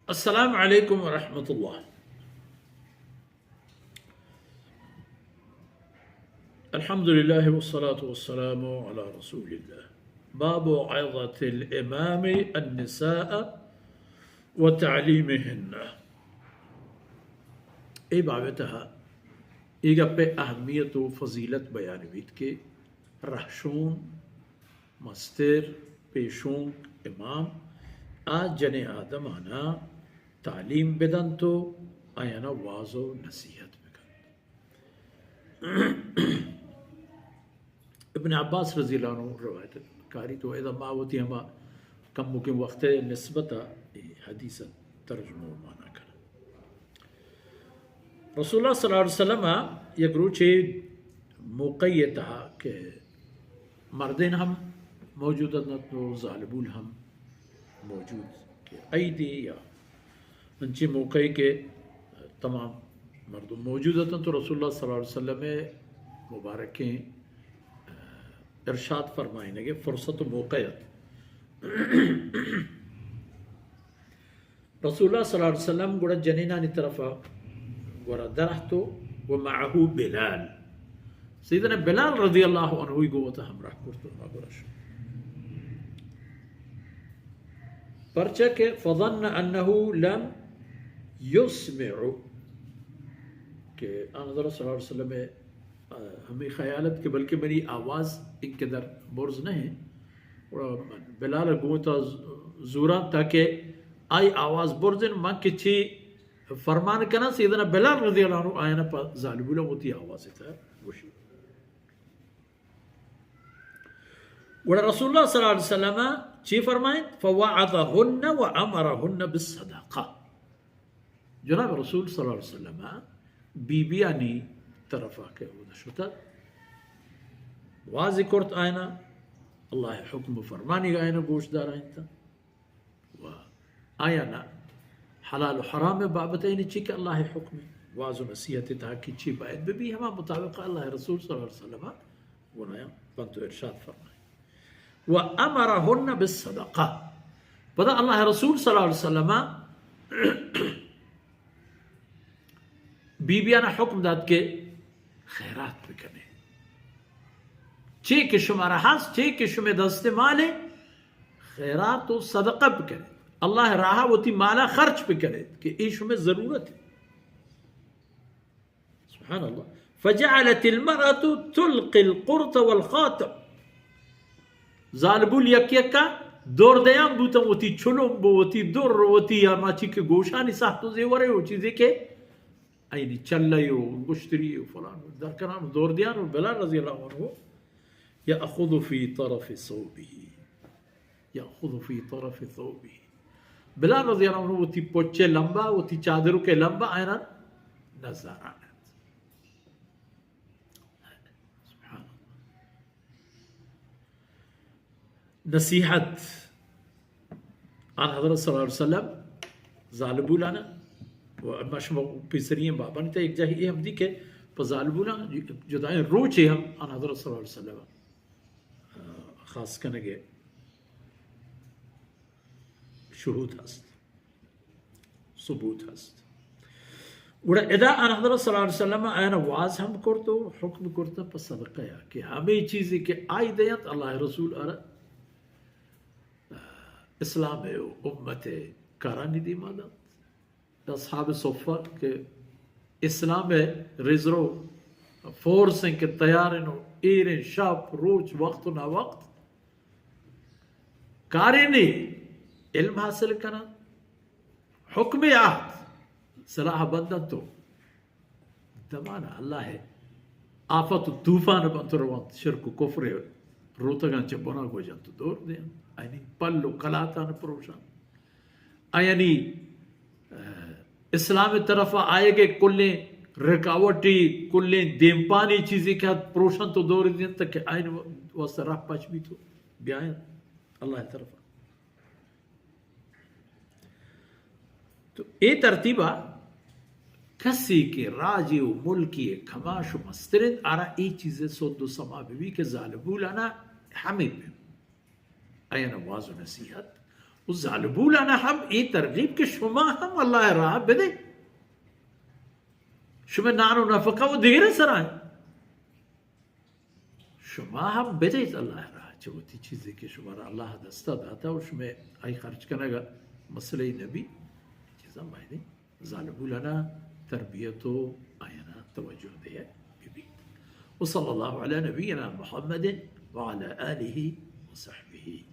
अस्सलाम वालेकुम वरहमतुल्लाह। अल्हम्दुलिल्लाह वस्सलातु वस्सलामु अला रसूलिल्लाह। बाबु इज़्ज़तिल इमामी अन्निसाअ व तअलीमिहिन्ना। ए बाबतहा ईगप्पे अहमियत व फजीलत बयान बीत के रहशून मस्तिर पेशून इमाम आज जने आदम आना तालीम बेदन तो आयाना वाजो नसीहत बेकन। इब्न अब्बास रज़ी अल्लाह अन्हु रवायत कारी तो इदा मावती हमा कम मुकिम वक्त निस्बता हदीस तर्जुमा माना कर रसूलुल्लाह सल्लल्लाहु अलैहि वसल्लम एक रोचे मुक़य्यतहा के मर्दन हम मौजूद न तो ज़ालिबुल हम मौजूद के ऐदी या अंचे मौके के तमाम मर्दों मौजूद तो रसूलुल्लाह सल्लल्लाहु अलैहि वसल्लम मुबारक इरशाद फरमाएंगे कि फ़ुर्सत मौक़ियत रसूलुल्लाह सल्लल्लाहु अलैहि वसल्लम गुड़ा जनीना नी तरफ़ा गुड़ा दरख्तो व माहू बिलाल सैयदना बिलाल रज़ी अल्लाह अन्हु ही गोवता हमरा कुर्तो मागुरश परचा के फ़ज़न्न अन्नहु लम युस्मिउ के आनज़र सल्लल्लाहु अलैहि वसल्लम हमें ख्यालत के बल्कि मेरी आवाज़ इनके दर बुर्ज नहीं बिलाल गोता ज़ूरा ताकि आई आवाज़ बुर्जन माँ किसी फरमान करना सैयदना बिलाल रज़ी अल्लाह अन्हु आयना पर ज़ालिबुला होती आवाज़ था वशी वड़ा रसूलुल्लाह सल्लल्लाहु अलैहि वसल्लम ची फरमाएं फ़वाअज़हुन्न व अमरहुन्न बिस्सदक़ा। जनाब रसूल सल्लल्लाहु अलैहि वसल्लम बीबियानी तरफ़ा के शुता वाज़ कुर्त आयना अल्लाह हुक्म फरमानी आयना गोशदार आयना व आयना हलाल हराम बाबतैन ची के अल्लाह हुक्म वाज़ नसीहत था कि ची बायत भी हमा मुताबिक अल्लाह रसूल सल्लल्लाहु अलैहि वसल्लम वनाया पंतो इरशाद फरमाए व अमरहुन्न बिस्सदक़ा। पता अल्लाह रसूल सल्लल्लाहु अलैहि वसल्लम बीबियाना हुक्म दाद के खैरात भी करें चे के शुमारा हास चे के शुमे दस्ते माले खैरात व सदक़ा भी करें अल्लाह राह वती माला खर्च भी करे कि ईश में ज़रूरत है। सुभान अल्लाह। फ़जअलतिल मरअतु तुल्क़िल क़ुर्त वल ख़ातम। ज़ालिबुल यक्का दौर दयाम बूता वती छुलुम वती दुर वती या माची के गोशानी साहतो ज़ेवरे हो चीज़ें के आइनी चल्लायो गुश्तरियो फलान दरकरान दौर दियान और बिलाल रज़ी अल्लाह अन्हु यअख़ुज़ु फ़ी तरफ़ि सौबिही यअख़ुज़ु फ़ी तरफ़ि सौबिही। बिलाल रज़ी अल्लाह अन्हु वती पोचे लंबा वती चादरों के लंबा आयना नजर आना नसीहत आन हज़रत सल्लल्लाहु अलैहि वसल्लम ज़ालिबुलाना व मशमो पिसरियं बाबा ने तो एक जाही हम दी के फ़ज़ालिबुला जुदाएं रोचे हम आन हज़रत सल्लल्लाहु अलैहि वसल्लम खास कनेगे शुहूद हस्त सबूत हस्त उड़ा इदा अन हज़रत सल्लल्लाहु अलैहि वसल्लम आयना वाज हम करतो हुक्म करता पर सदका या कि हमें चीज़ें के आई दयत अल्लाह रसूल अरा इस्लाम है उम्मत करानी दी मदद असहाब सोफ़ा के इस्लाम है रिजरो फोर्स के तैयार नो ईरे शाप रोज वक्त ना वक्त कारिनी इल्म हासिल करना हुक्म याद सलाह बंदन तो दमाना अल्लाह है आफत तूफान बंतरवंत शिरक कुफ्र रोतगान चे बना को जंत दूर दे आयनी पल्लो कलातान प्रोशान आयनी इस्लाम तरफ आएगे कुल्ले रुकावटी कुल्ले देमपानी चीजें क्या प्रोशन तो दौर दिन तक आयन वस्त राह पच भी तो ब्याह अल्लाह तरफ तो ए तरतीबा कसी के राजी मुल्की खमाश मस्तरद आरा ए चीजें सोदो समा बीवी के ज़ालिबुलाना हमें आयन वाज़ नसीहत وزعلبوا لنا هم إيه ترغيب كشما هم والله راح بدي شو من نعنو نفقه ودير سراي شما هم بديت الله راح شوتي چیزی که شما را الله دستا داتا و شما ای خرج کنگا مسئله نبی چیزا باید زالبو لنا تربیتو آینا توجه ده ببی وصلى الله على نبينا محمد وعلى آله وصحبه